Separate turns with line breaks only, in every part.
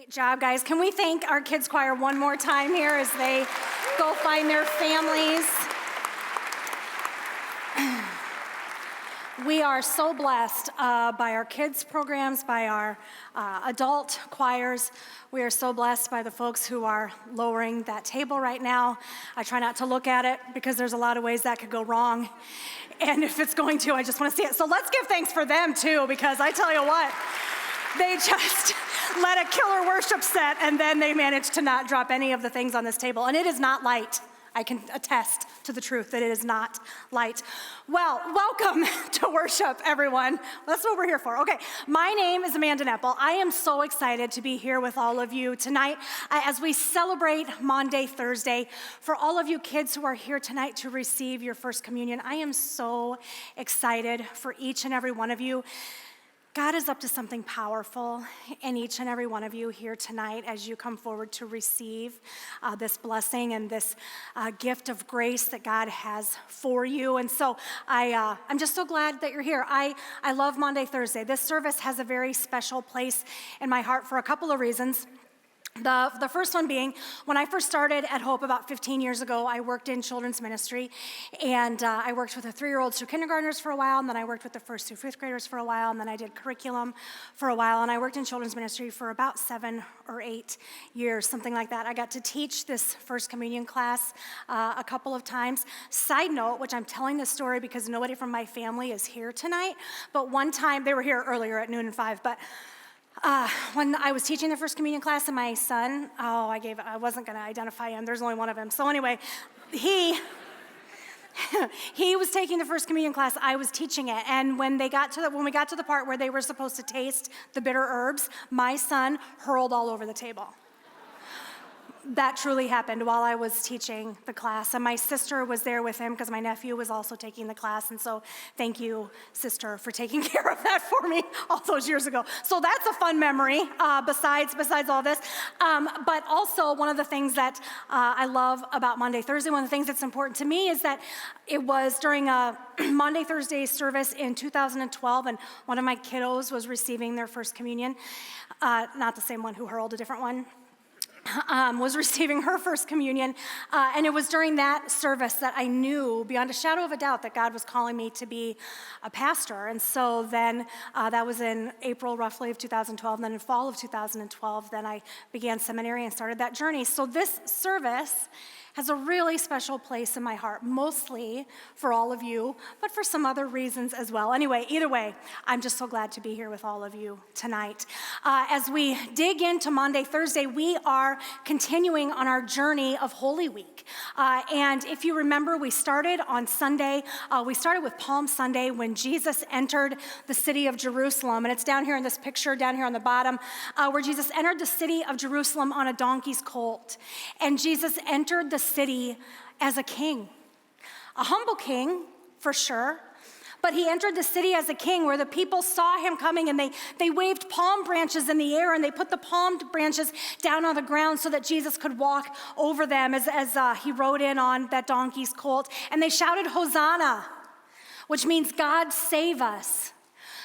Great job, guys. Can we thank our kids choir one more time here as they go find their families? We are so blessed by our kids programs, by our adult choirs. We are so blessed by the folks who are lowering that table right now. I try not to look at it because there's a lot of ways that could go wrong. And if it's going to, I just want to see it. So let's give thanks for them too, because I tell you what, they just led a killer worship set and then they managed to not drop any of the things on this table. And it is not light. I can attest to the truth that it is not light. Well, welcome to worship, everyone. That's what we're here for. Okay, my name is Neppl. I am so excited to be here with all of you tonight as we celebrate Maundy, Thursday. For all of you kids who are here tonight to receive your first communion, I am so excited for each and every one of you. God is up to something powerful in each and every one of you here tonight as you come forward to receive this blessing and this gift of grace that God has for you. And so I'm just so glad that you're here. I love Maundy, Thursday. This service has a very special place in my heart for a couple of reasons. The first one being, when I first started at Hope about 15 years ago, I worked in children's ministry, and I worked with the 3-year-olds through kindergartners for a while, and then I worked with the 1st through 5th graders for a while, and then I did curriculum for a while, and I worked in children's ministry for about 7 or 8 years, something like that. I got to teach this First Communion class a couple of times. Side note, which I'm telling this story because nobody from my family is here tonight, but one time, they were here earlier at noon and 5, but when I was teaching the First Communion class, and my son, I wasn't going to identify him. There's only one of him. So anyway, he was taking the First Communion class. I was teaching it. And when we got to the part where they were supposed to taste the bitter herbs, my son hurled all over the table. That truly happened while I was teaching the class. And my sister was there with him because my nephew was also taking the class. And so thank you, sister, for taking care of that for me all those years ago. So that's a fun memory besides all this. But also one of the things that I love about Maundy, Thursday, one of the things that's important to me is that it was during a Maundy, Thursday service in 2012, and one of my kiddos was receiving their first communion. Not the same one who hurled, a different one. Was receiving her first communion, and it was during that service that I knew beyond a shadow of a doubt that God was calling me to be a pastor. And so then that was in April roughly of 2012, and then in fall of 2012, then I began seminary and started that journey. So this service has a really special place in my heart, mostly for all of you, but for some other reasons as well. Anyway, either way, I'm just so glad to be here with all of you tonight. As we dig into Maundy, Thursday, we are continuing on our journey of Holy Week. And if you remember, we started on Sunday. We started with Palm Sunday when Jesus entered the city of Jerusalem. And it's down here in this picture, down here on the bottom, where Jesus entered the city of Jerusalem on a donkey's colt. And Jesus entered the city as a king, a humble king for sure, but he entered the city as a king where the people saw him coming and they waved palm branches in the air and they put the palm branches down on the ground so that Jesus could walk over them as he rode in on that donkey's colt, and they shouted Hosanna, which means God save us.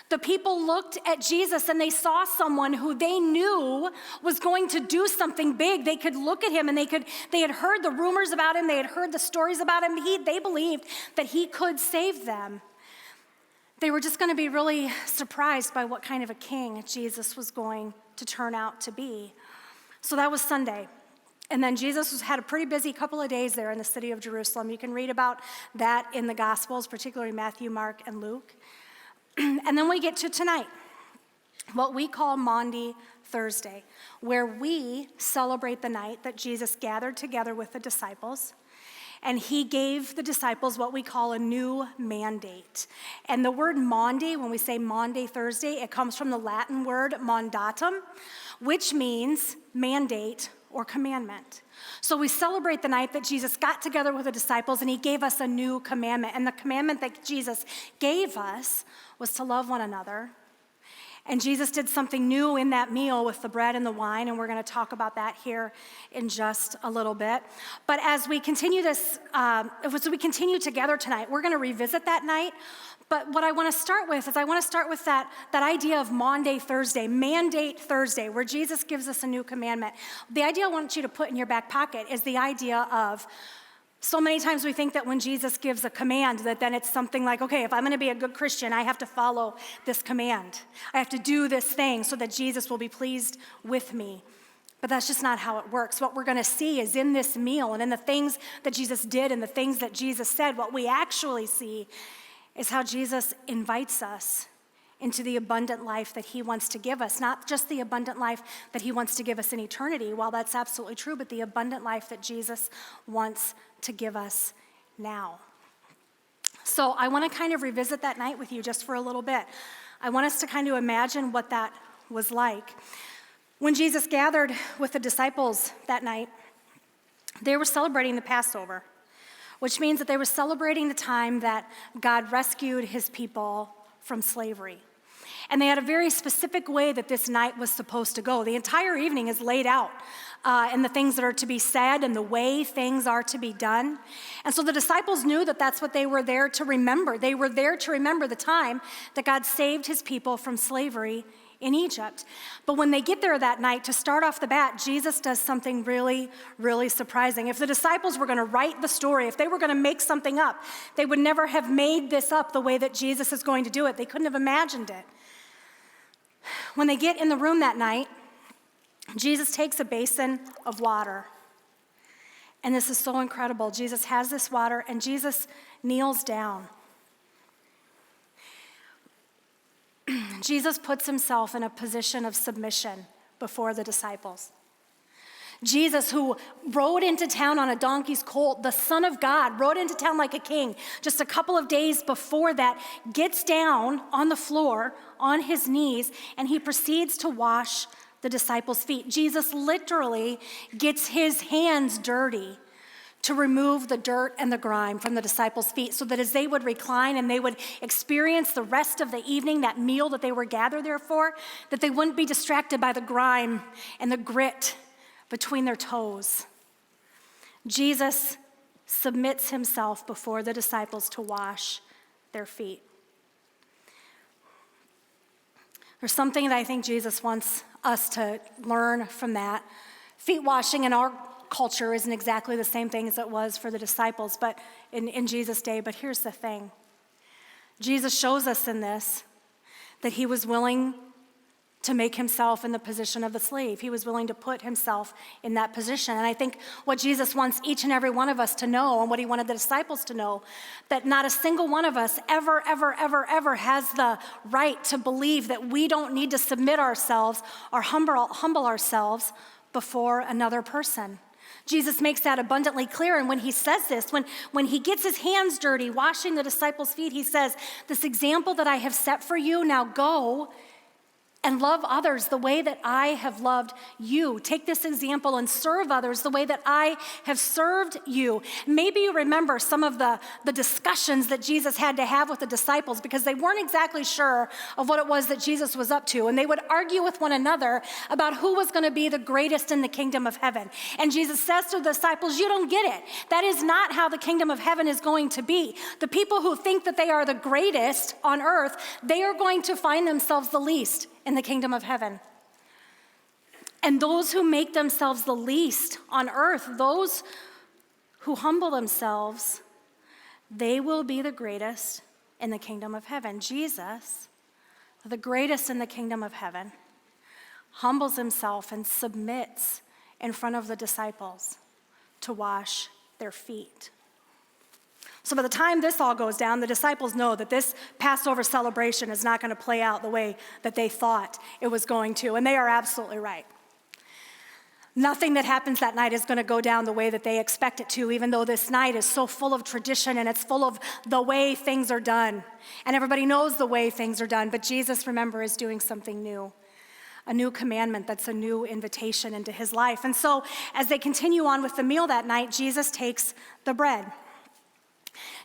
The people looked at Jesus and they saw someone who they knew was going to do something big. They could look at him and they had heard the rumors about him. They had heard the stories about him. They believed that he could save them. They were just going to be really surprised by what kind of a king Jesus was going to turn out to be. So that was Sunday. And then Jesus had a pretty busy couple of days there in the city of Jerusalem. You can read about that in the Gospels, particularly Matthew, Mark, and Luke. And then we get to tonight, what we call Maundy Thursday, where we celebrate the night that Jesus gathered together with the disciples, and he gave the disciples what we call a new mandate. And the word Maundy, when we say Maundy Thursday, it comes from the Latin word mandatum, which means mandate or commandment. So we celebrate the night that Jesus got together with the disciples and he gave us a new commandment. And the commandment that Jesus gave us was to love one another And Jesus did something new in that meal with the bread and the wine, and we're going to talk about that here in just a little bit. But as we continue together tonight, we're going to revisit that night. But what I want to start with is that idea of Maundy Thursday, Mandate Thursday, where Jesus gives us a new commandment. The idea I want you to put in your back pocket is the idea of, so many times we think that when Jesus gives a command, that then it's something like, okay, if I'm going to be a good Christian, I have to follow this command. I have to do this thing so that Jesus will be pleased with me. But that's just not how it works. What we're going to see is in this meal and in the things that Jesus did and the things that Jesus said, what we actually see is how Jesus invites us into the abundant life that he wants to give us. Not just the abundant life that he wants to give us in eternity, while that's absolutely true, but the abundant life that Jesus wants to give us now. So I want to kind of revisit that night with you just for a little bit. I want us to kind of imagine what that was like. When Jesus gathered with the disciples that night, they were celebrating the Passover, which means that they were celebrating the time that God rescued his people from slavery. And they had a very specific way that this night was supposed to go. The entire evening is laid out in the things that are to be said and the way things are to be done. And so the disciples knew that that's what they were there to remember. They were there to remember the time that God saved his people from slavery in Egypt. But when they get there that night, to start off the bat, Jesus does something really, really surprising. If the disciples were going to write the story, if they were going to make something up, they would never have made this up the way that Jesus is going to do it. They couldn't have imagined it. When they get in the room that night, Jesus takes a basin of water. And this is so incredible. Jesus has this water, and Jesus kneels down. Jesus puts himself in a position of submission before the disciples. Jesus, who rode into town on a donkey's colt, the Son of God, rode into town like a king. Just a couple of days before that, gets down on the floor on his knees, and he proceeds to wash the disciples' feet. Jesus literally gets his hands dirty to remove the dirt and the grime from the disciples' feet, so that as they would recline and they would experience the rest of the evening, that meal that they were gathered there for, that they wouldn't be distracted by the grime and the grit between their toes. Jesus submits himself before the disciples to wash their feet. There's something that I think Jesus wants us to learn from that. Feet washing in our culture isn't exactly the same thing as it was for the disciples, but in Jesus' day. But here's the thing. Jesus shows us in this that he was willing to make himself in the position of a slave. He was willing to put himself in that position. And I think what Jesus wants each and every one of us to know, and what he wanted the disciples to know, that not a single one of us ever has the right to believe that we don't need to submit ourselves or humble ourselves before another person. Jesus makes that abundantly clear, and when he says this, when he gets his hands dirty washing the disciples' feet, he says, "This example that I have set for you, now go and love others the way that I have loved you. Take this example and serve others the way that I have served you." Maybe you remember some of the discussions that Jesus had to have with the disciples, because they weren't exactly sure of what it was that Jesus was up to. And they would argue with one another about who was going to be the greatest in the kingdom of heaven. And Jesus says to the disciples, "You don't get it. That is not how the kingdom of heaven is going to be. The people who think that they are the greatest on earth, they are going to find themselves the least in the kingdom of heaven. And those who make themselves the least on earth, those who humble themselves, they will be the greatest in the kingdom of heaven." Jesus, the greatest in the kingdom of heaven, humbles himself and submits in front of the disciples to wash their feet. So by the time this all goes down, the disciples know that this Passover celebration is not going to play out the way that they thought it was going to, and they are absolutely right. Nothing that happens that night is going to go down the way that they expect it to, even though this night is so full of tradition and it's full of the way things are done. And everybody knows the way things are done, but Jesus, remember, is doing something new. A new commandment that's a new invitation into his life. And so as they continue on with the meal that night, Jesus takes the bread.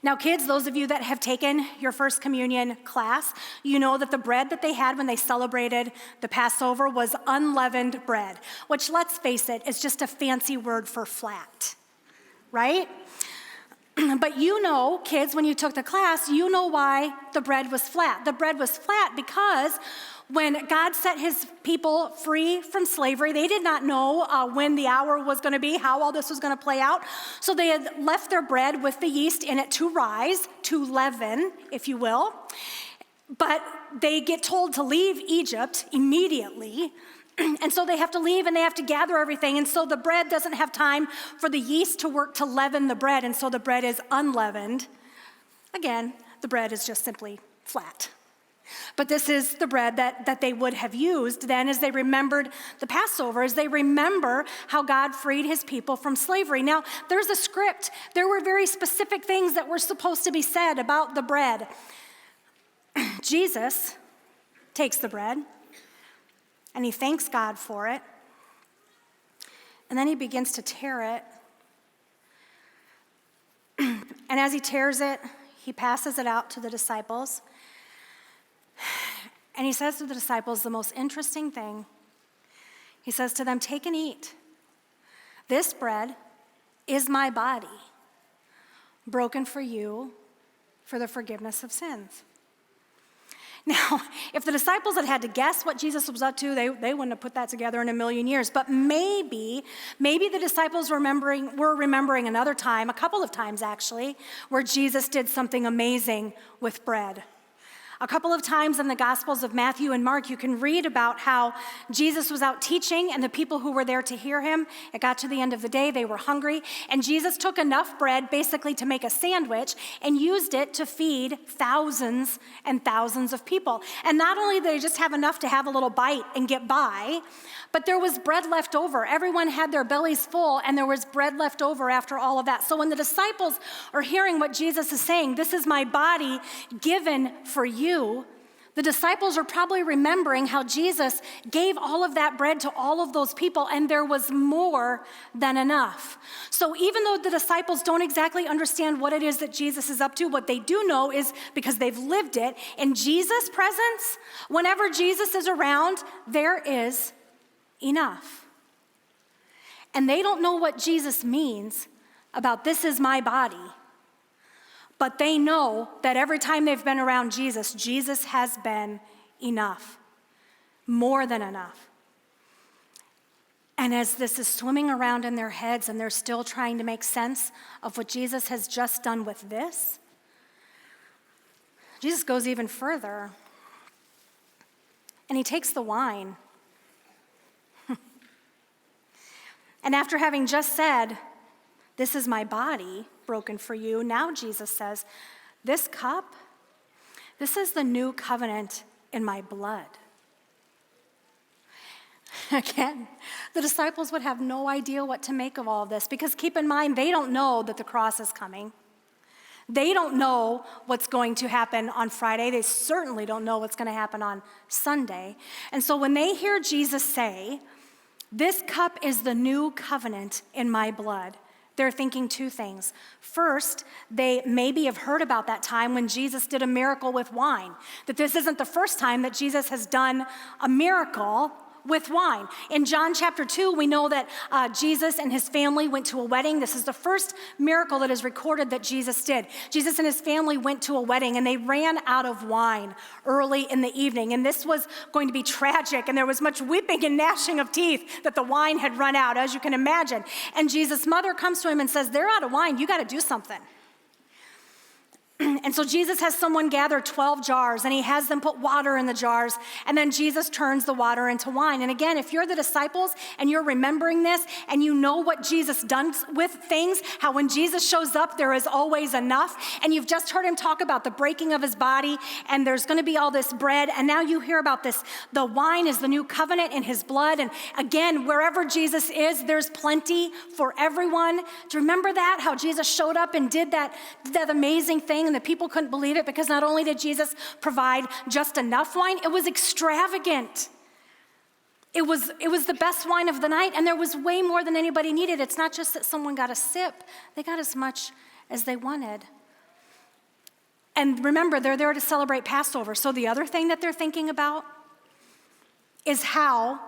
Now, kids, those of you that have taken your first communion class, you know that the bread that they had when they celebrated the Passover was unleavened bread, which, let's face it, is just a fancy word for flat, right? But you know, kids, when you took the class, you know why the bread was flat. The bread was flat because when God set his people free from slavery, they did not know when the hour was going to be, how all this was going to play out. So they had left their bread with the yeast in it to rise, to leaven, if you will. But they get told to leave Egypt immediately. And so they have to leave and they have to gather everything. And so the bread doesn't have time for the yeast to work to leaven the bread. And so the bread is unleavened. Again, the bread is just simply flat. But this is the bread that they would have used then as they remembered the Passover, as they remember how God freed his people from slavery. Now, there's a script. There were very specific things that were supposed to be said about the bread. Jesus takes the bread and he thanks God for it. And then he begins to tear it. And as he tears it, he passes it out to the disciples. And he says to the disciples the most interesting thing. He says to them, "Take and eat. This bread is my body, broken for you for the forgiveness of sins." Now, if the disciples had to guess what Jesus was up to, they wouldn't have put that together in a million years. But maybe the disciples were remembering another time, a couple of times actually, where Jesus did something amazing with bread. A couple of times in the Gospels of Matthew and Mark, you can read about how Jesus was out teaching and the people who were there to hear him, it got to the end of the day, they were hungry, and Jesus took enough bread basically to make a sandwich and used it to feed thousands and thousands of people. And not only did they just have enough to have a little bite and get by, but there was bread left over. Everyone had their bellies full, and there was bread left over after all of that. So when the disciples are hearing what Jesus is saying, "This is my body given for you," the disciples are probably remembering how Jesus gave all of that bread to all of those people, and there was more than enough. So even though the disciples don't exactly understand what it is that Jesus is up to, what they do know is, because they've lived it, in Jesus' presence, whenever Jesus is around, there is enough. And they don't know what Jesus means about "this is my body," but they know that every time they've been around Jesus, Jesus has been enough, more than enough. And as this is swimming around in their heads and they're still trying to make sense of what Jesus has just done with this, Jesus goes even further and he takes the wine. And after having just said, "This is my body broken for you," now Jesus says, "This cup, this is the new covenant in my blood." Again, the disciples would have no idea what to make of all of this, because keep in mind, they don't know that the cross is coming. They don't know what's going to happen on Friday. They certainly don't know what's going to happen on Sunday. And so when they hear Jesus say, "This cup is the new covenant in my blood," they're thinking two things. First, they maybe have heard about that time when Jesus did a miracle with wine, that this isn't the first time that Jesus has done a miracle with wine. In John chapter 2, we know that Jesus and his family went to a wedding. This is the first miracle that is recorded that Jesus did. Jesus and his family went to a wedding and they ran out of wine early in the evening. And this was going to be tragic, and there was much weeping and gnashing of teeth that the wine had run out, as you can imagine. And Jesus' mother comes to him and says, "They're out of wine, you got to do something." And so Jesus has someone gather 12 jars, and he has them put water in the jars, and then Jesus turns the water into wine. And again, if you're the disciples and you're remembering this and you know what Jesus does with things, how when Jesus shows up, there is always enough, and you've just heard him talk about the breaking of his body, and there's going to be all this bread, and now you hear about this, the wine is the new covenant in his blood, and again, wherever Jesus is, there's plenty for everyone. Do you remember that, how Jesus showed up and did that amazing thing? And the people couldn't believe it, because not only did Jesus provide just enough wine, it was extravagant. It was the best wine of the night, and there was way more than anybody needed. It's not just that someone got a sip. They got as much as they wanted. And remember, they're there to celebrate Passover. So the other thing that they're thinking about is how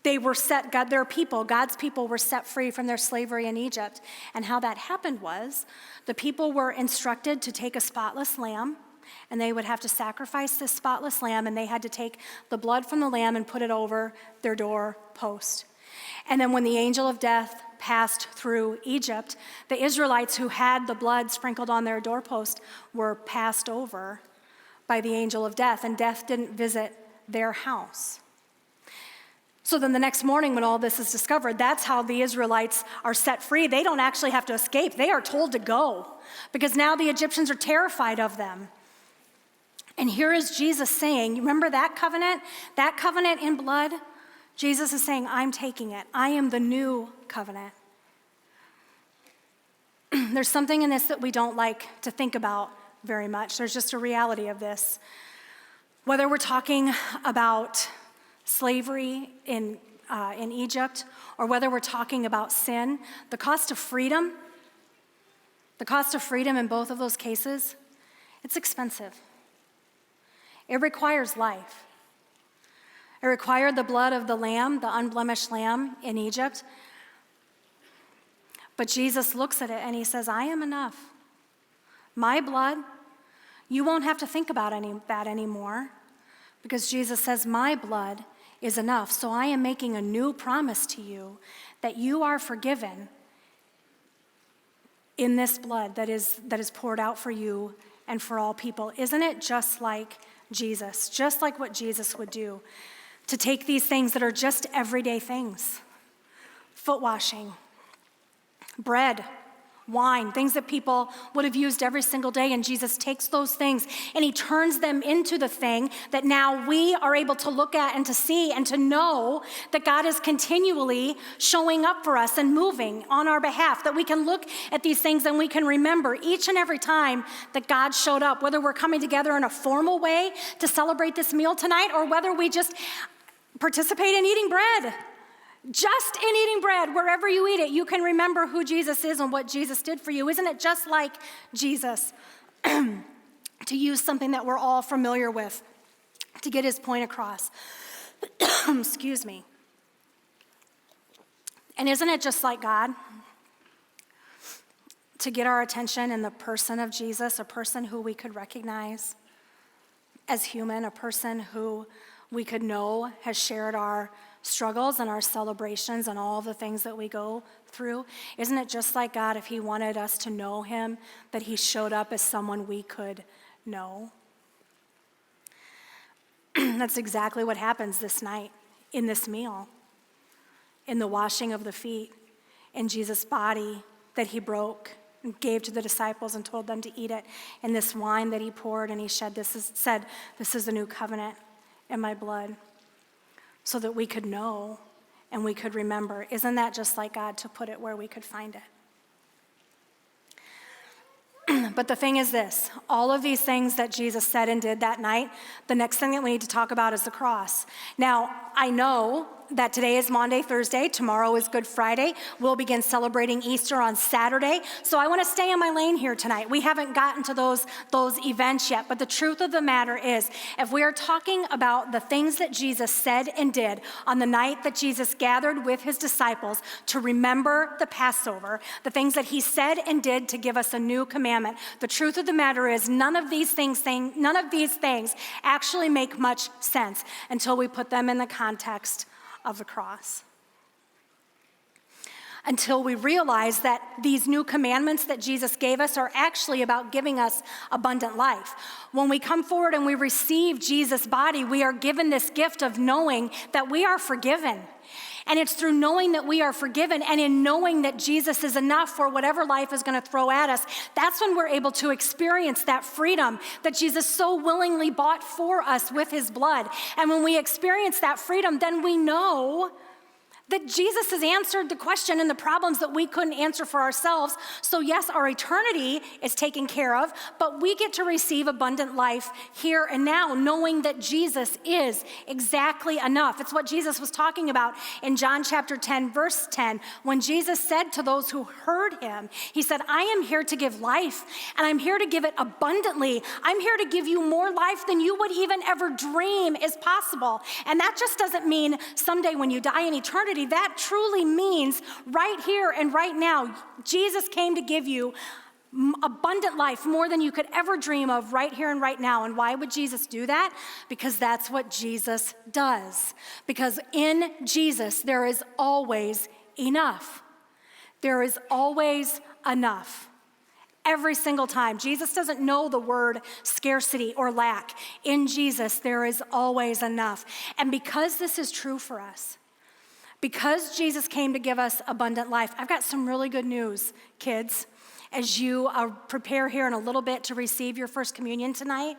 they were God's people were set free from their slavery in Egypt. And how that happened was the people were instructed to take a spotless lamb, and they would have to sacrifice this spotless lamb, and they had to take the blood from the lamb and put it over their doorpost. And then when the angel of death passed through Egypt, the Israelites who had the blood sprinkled on their doorpost were passed over by the angel of death, and death didn't visit their house. So then the next morning when all this is discovered, that's how the Israelites are set free. They don't actually have to escape. They are told to go because now the Egyptians are terrified of them. And here is Jesus saying, remember that covenant in blood? Jesus is saying, I'm taking it. I am the new covenant. There's something in this that we don't like to think about very much. There's just a reality of this. Whether we're talking about slavery in Egypt, or whether we're talking about sin, the cost of freedom in both of those cases, it's expensive. It requires life. It required the blood of the lamb, the unblemished lamb in Egypt. But Jesus looks at it and he says, I am enough. My blood, you won't have to think about that anymore, because Jesus says, my blood is enough. So I am making a new promise to you that you are forgiven in this blood that is poured out for you and for all people. Isn't it just like Jesus, just like what Jesus would do, to take these things that are just everyday things, foot washing, bread, wine, things that people would have used every single day, and Jesus takes those things and he turns them into the thing that now we are able to look at and to see and to know that God is continually showing up for us and moving on our behalf, that we can look at these things and we can remember each and every time that God showed up, whether we're coming together in a formal way to celebrate this meal tonight or whether we just participate in eating bread. Just in eating bread, wherever you eat it, you can remember who Jesus is and what Jesus did for you. Isn't it just like Jesus to use something that we're all familiar with to get his point across? Excuse me. And isn't it just like God to get our attention in the person of Jesus, a person who we could recognize as human, a person who we could know has shared our struggles and our celebrations and all the things that we go through? Isn't it just like God, if he wanted us to know him, that he showed up as someone we could know? That's exactly what happens this night in this meal, in the washing of the feet, in Jesus' body that he broke and gave to the disciples and told them to eat it, in this wine that he poured and he said, this is the new covenant in my blood, so that we could know and we could remember. Isn't that just like God to put it where we could find it? But the thing is this, all of these things that Jesus said and did that night, the next thing that we need to talk about is the cross. Now, I know that today is Maundy, Thursday, tomorrow is Good Friday. We'll begin celebrating Easter on Saturday. So I want to stay in my lane here tonight. We haven't gotten to those events yet, but the truth of the matter is, if we are talking about the things that Jesus said and did on the night that Jesus gathered with his disciples to remember the Passover, the things that he said and did to give us a new commandment, the truth of the matter is none of these things actually make much sense until we put them in the context of the cross. Until we realize that these new commandments that Jesus gave us are actually about giving us abundant life. When we come forward and we receive Jesus' body, we are given this gift of knowing that we are forgiven. And it's through knowing that we are forgiven and in knowing that Jesus is enough for whatever life is going to throw at us, that's when we're able to experience that freedom that Jesus so willingly bought for us with his blood. And when we experience that freedom, then we know That Jesus has answered the question and the problems that we couldn't answer for ourselves. So yes, our eternity is taken care of, but we get to receive abundant life here and now, knowing that Jesus is exactly enough. It's what Jesus was talking about in John chapter 10, verse 10, when Jesus said to those who heard him, he said, I am here to give life, and I'm here to give it abundantly. I'm here to give you more life than you would even ever dream is possible. And that just doesn't mean someday when you die in eternity. That truly means right here and right now. Jesus came to give you abundant life, more than you could ever dream of right here and right now. And why would Jesus do that? Because that's what Jesus does. Because in Jesus, there is always enough. There is always enough. Every single time. Jesus doesn't know the word scarcity or lack. In Jesus, there is always enough. And because this is true for us, because Jesus came to give us abundant life, I've got some really good news, kids. As you prepare here in a little bit to receive your first communion tonight,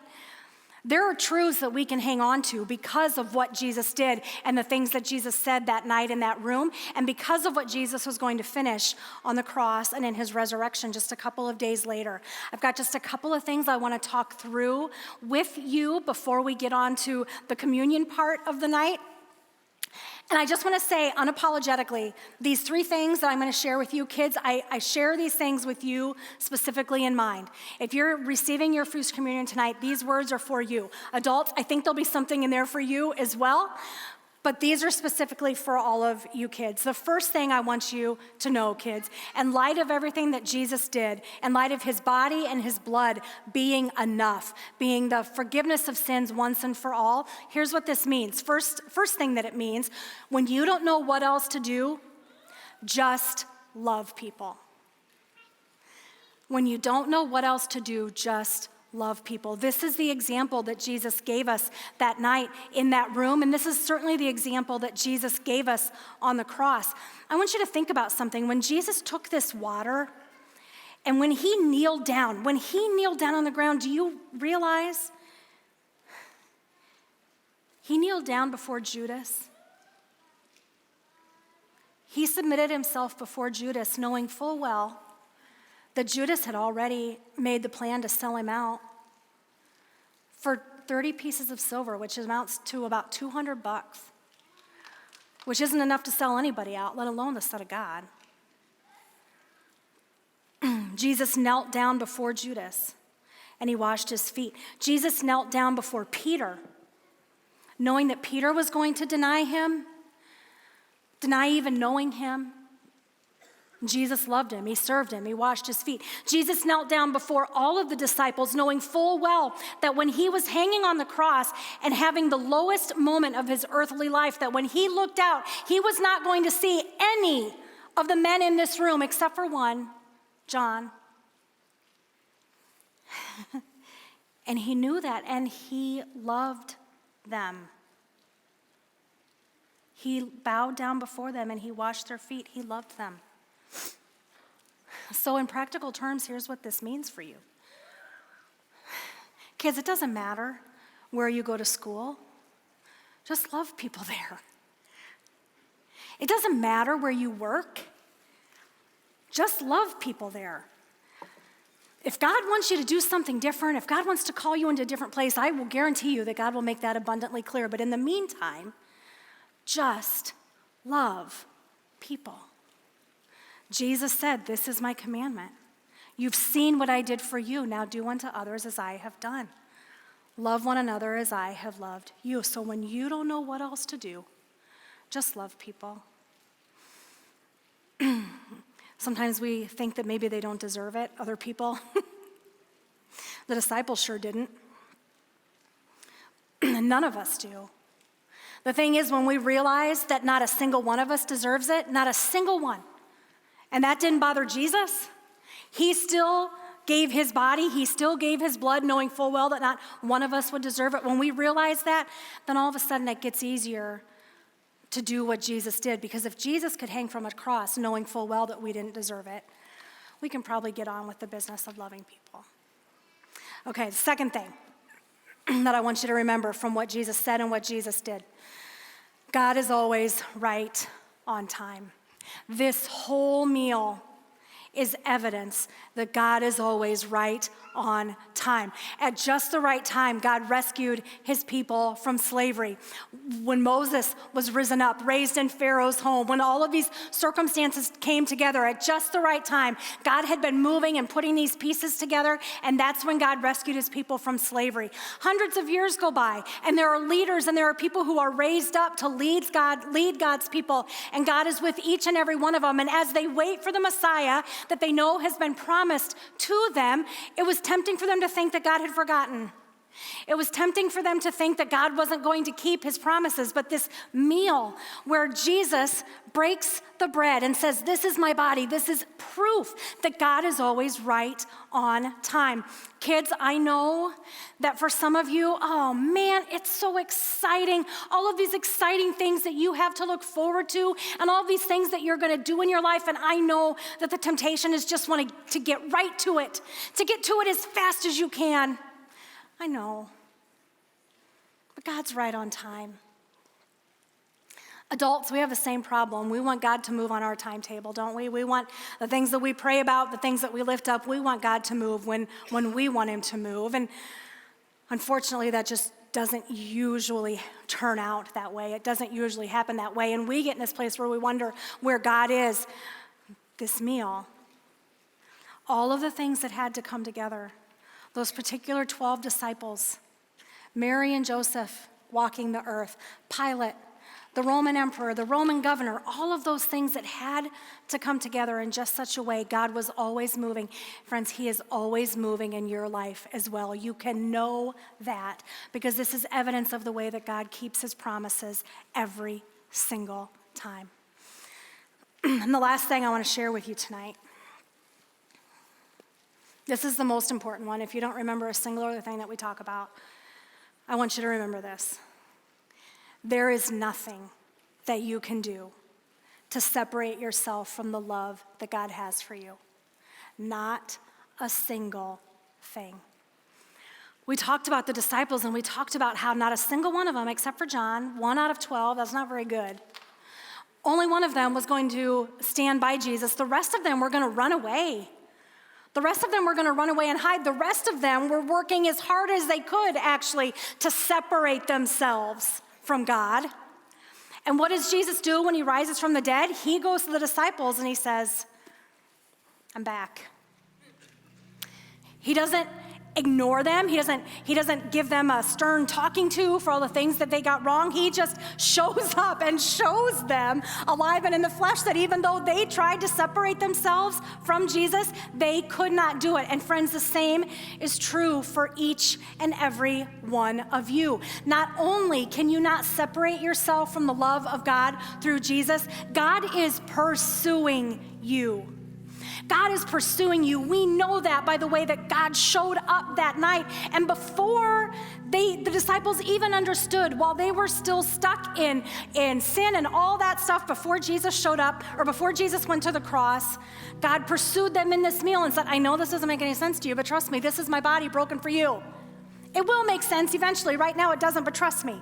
there are truths that we can hang on to because of what Jesus did and the things that Jesus said that night in that room, and because of what Jesus was going to finish on the cross and in his resurrection just a couple of days later. I've got just a couple of things I want to talk through with you before we get on to the communion part of the night. And I just want to say unapologetically, these three things that I'm going to share with you, kids, I share these things with you specifically in mind. If you're receiving your first communion tonight, these words are for you. Adults, I think there'll be something in there for you as well. But these are specifically for all of you kids. The first thing I want you to know, kids, in light of everything that Jesus did, in light of his body and his blood being enough, being the forgiveness of sins once and for all, here's what this means. First thing that it means, when you don't know what else to do, just love people. When you don't know what else to do, just love people. This is the example that Jesus gave us that night in that room, and this is certainly the example that Jesus gave us on the cross. I want you to think about something. When Jesus took this water, and when he kneeled down on the ground, do you realize he kneeled down before Judas? He submitted himself before Judas, knowing full well that Judas had already made the plan to sell him out for 30 pieces of silver, which amounts to about $200, which isn't enough to sell anybody out, let alone the Son of God. Jesus knelt down before Judas, and he washed his feet. Jesus knelt down before Peter, knowing that Peter was going to deny him, deny even knowing him. Jesus loved him, he served him, he washed his feet. Jesus knelt down before all of the disciples, knowing full well that when he was hanging on the cross and having the lowest moment of his earthly life, that when he looked out, he was not going to see any of the men in this room except for one, John. And he knew that, and he loved them. He bowed down before them and he washed their feet. He loved them. So in practical terms, here's what this means for you. Kids, it doesn't matter where you go to school. Just love people there. It doesn't matter where you work. Just love people there. If God wants you to do something different, if God wants to call you into a different place, I will guarantee you that God will make that abundantly clear. But in the meantime, just love people. Jesus said, "This is my commandment. You've seen what I did for you. Now do unto others as I have done. Love one another as I have loved you." So when you don't know what else to do, just love people. Sometimes we think that maybe they don't deserve it, other people. The disciples sure didn't. None of us do. The thing is, when we realize that not a single one of us deserves it, not a single one, and that didn't bother Jesus, he still gave his body, he still gave his blood, knowing full well that not one of us would deserve it. When we realize that, then all of a sudden it gets easier to do what Jesus did. Because if Jesus could hang from a cross knowing full well that we didn't deserve it, we can probably get on with the business of loving people. Okay, the second thing that I want you to remember from what Jesus said and what Jesus did. God is always right on time. This whole meal is evidence that God is always right on time. At just the right time, God rescued his people from slavery. When Moses was risen up, raised in Pharaoh's home, when all of these circumstances came together at just the right time, God had been moving and putting these pieces together, and that's when God rescued his people from slavery. Hundreds of years go by, and there are leaders and there are people who are raised up to lead God's people, and God is with each and every one of them. And as they wait for the Messiah that they know has been promised to them, it was tempting for them to think that God had forgotten. It was tempting for them to think that God wasn't going to keep his promises. But this meal where Jesus breaks the bread and says, "This is my body," this is proof that God is always right on time. Kids, I know that for some of you, oh man, it's so exciting. All of these exciting things that you have to look forward to and all these things that you're going to do in your life. And I know that the temptation is just wanting to get right to it, to get to it as fast as you can. I know, but God's right on time. Adults, we have the same problem. We want God to move on our timetable, don't we? We want the things that we pray about, the things that we lift up, we want God to move when we want him to move. And unfortunately, that just doesn't usually turn out that way. It doesn't usually happen that way. And we get in this place where we wonder where God is. This meal, all of the things that had to come together, those particular 12 disciples, Mary and Joseph walking the earth, Pilate, the Roman emperor, the Roman governor, all of those things that had to come together in just such a way. God was always moving. Friends, he is always moving in your life as well. You can know that because this is evidence of the way that God keeps his promises every single time. And the last thing I want to share with you tonight, this is the most important one. If you don't remember a single other thing that we talk about, I want you to remember this. There is nothing that you can do to separate yourself from the love that God has for you. Not a single thing. We talked about the disciples and we talked about how not a single one of them, except for John, 1 out of 12, that's not very good. Only one of them was going to stand by Jesus. The rest of them were going to run away. The rest of them were going to run away and hide. The rest of them were working as hard as they could, actually, to separate themselves from God. And what does Jesus do when he rises from the dead? He goes to the disciples and he says, "I'm back." He doesn't ignore them. He doesn't give them a stern talking to for all the things that they got wrong. He just shows up and shows them alive and in the flesh that even though they tried to separate themselves from Jesus, they could not do it. And friends, the same is true for each and every one of you. Not only can you not separate yourself from the love of God through Jesus, God is pursuing you. God is pursuing you. We know that by the way that God showed up that night. And before the disciples even understood, while they were still stuck in sin and all that stuff, before Jesus showed up or before Jesus went to the cross, God pursued them in this meal and said, "I know this doesn't make any sense to you, but trust me, this is my body broken for you." It will make sense eventually. Right now it doesn't, but trust me.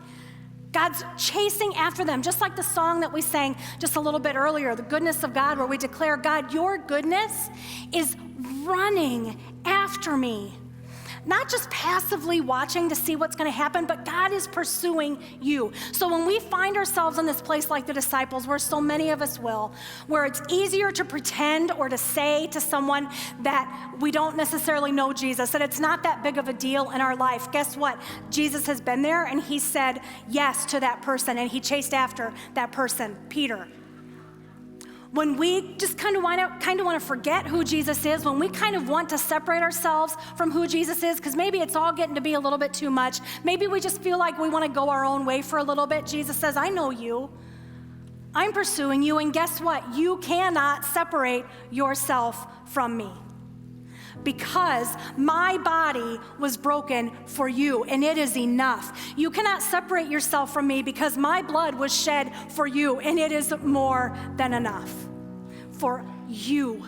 God's chasing after them, just like the song that we sang just a little bit earlier, the goodness of God, where we declare, "God, your goodness is running after me." Not just passively watching to see what's going to happen, but God is pursuing you. So when we find ourselves in this place like the disciples, where so many of us will, where it's easier to pretend or to say to someone that we don't necessarily know Jesus, that it's not that big of a deal in our life, guess what? Jesus has been there and he said yes to that person and he chased after that person, Peter. When we just kind of want to forget who Jesus is, when we kind of want to separate ourselves from who Jesus is, because maybe it's all getting to be a little bit too much, maybe we just feel like we want to go our own way for a little bit, Jesus says, "I know you. I'm pursuing you, and guess what? You cannot separate yourself from me. Because my body was broken for you, and it is enough. You cannot separate yourself from me because my blood was shed for you, and it is more than enough for you."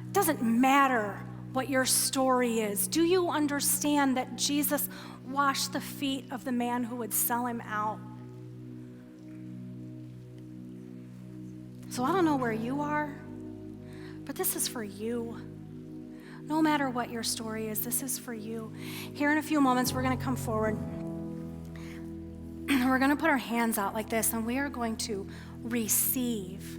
It doesn't matter what your story is. Do you understand that Jesus washed the feet of the man who would sell him out? So I don't know where you are, but this is for you. No matter what your story is, this is for you. Here in a few moments, we're going to come forward. We're going to put our hands out like this, and we are going to receive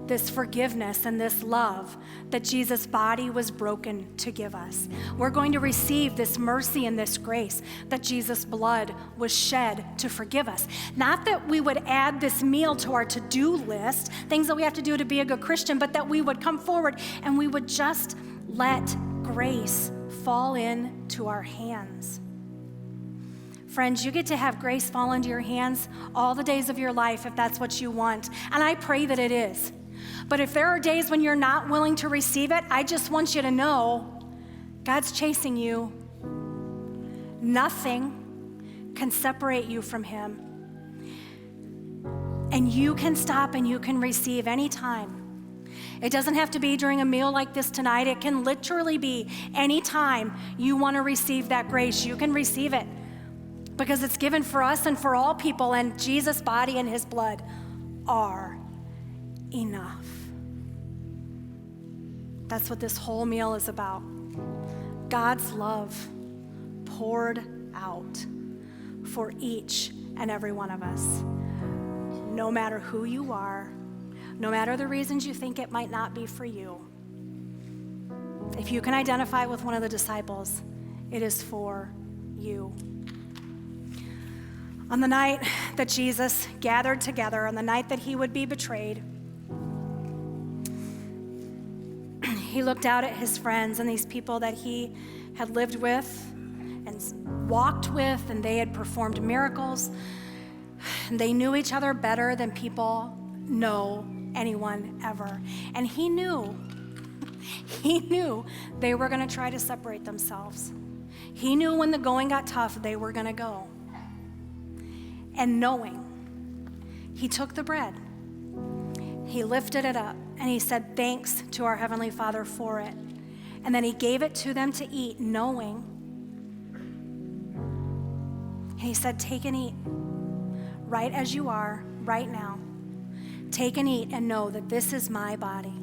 this forgiveness and this love that Jesus' body was broken to give us. We're going to receive this mercy and this grace that Jesus' blood was shed to forgive us. Not that we would add this meal to our to-do list, things that we have to do to be a good Christian, but that we would come forward and we would just let grace fall into our hands. Friends, you get to have grace fall into your hands all the days of your life if that's what you want. And I pray that it is. But if there are days when you're not willing to receive it, I just want you to know God's chasing you. Nothing can separate you from Him. And you can stop and you can receive anytime. It doesn't have to be during a meal like this tonight. It can literally be anytime you want to receive that grace. You can receive it because it's given for us and for all people, and Jesus' body and His blood are enough. That's what this whole meal is about. God's love poured out for each and every one of us. No matter who you are, no matter the reasons you think it might not be for you, if you can identify with one of the disciples, it is for you. On the night that Jesus gathered together, on the night that He would be betrayed, He looked out at His friends and these people that He had lived with and walked with, and they had performed miracles. And they knew each other better than people know anyone ever. And He knew they were going to try to separate themselves. He knew when the going got tough, they were going to go. And knowing, He took the bread. He lifted it up and He said, thanks to our Heavenly Father for it. And then He gave it to them to eat, knowing. And He said, take and eat right as you are right now. Take and eat and know that this is my body,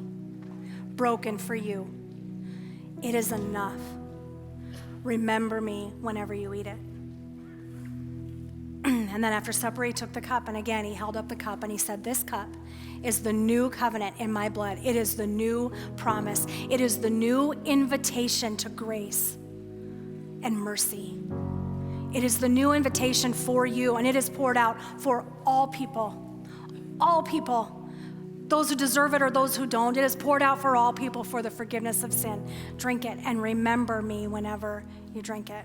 broken for you. It is enough. Remember me whenever you eat it. And then after supper, He took the cup, and again, He held up the cup, and He said, this cup is the new covenant in my blood. It is the new promise. It is the new invitation to grace and mercy. It is the new invitation for you, and it is poured out for all people. All people. Those who deserve it or those who don't. It is poured out for all people for the forgiveness of sin. Drink it and remember me whenever you drink it.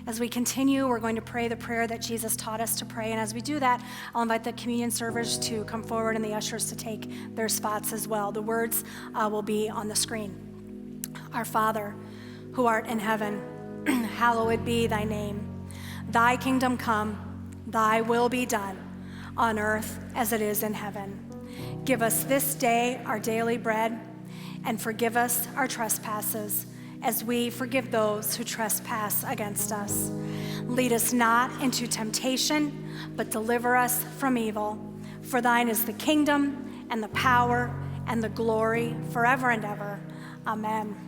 As we continue, we're going to pray the prayer that Jesus taught us to pray. And as we do that, I'll invite the communion servers to come forward and the ushers to take their spots as well. The words will be on the screen. Our Father, who art in heaven, hallowed be thy name. Thy kingdom come, thy will be done, on earth as it is in heaven. Give us this day our daily bread, and forgive us our trespasses, as we forgive those who trespass against us. Lead us not into temptation, but deliver us from evil. For thine is the kingdom and the power and the glory forever and ever. Amen.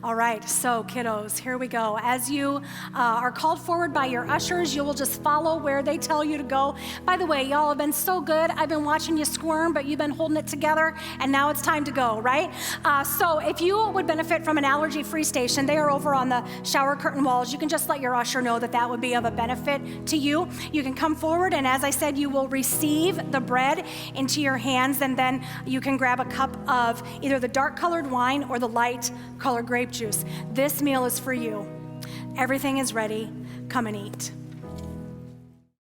All right, so kiddos, here we go. As you are called forward by your ushers, you will just follow where they tell you to go. By the way, y'all have been so good. I've been watching you squirm, but you've been holding it together, and now it's time to go, right? So if you would benefit from an allergy-free station, they are over on the shower curtain walls. You can just let your usher know that that would be of a benefit to you. You can come forward, and as I said, you will receive the bread into your hands, and then you can grab a cup of either the dark-colored wine or the light-colored grape juice. This meal is for you. Everything is ready. Come and eat.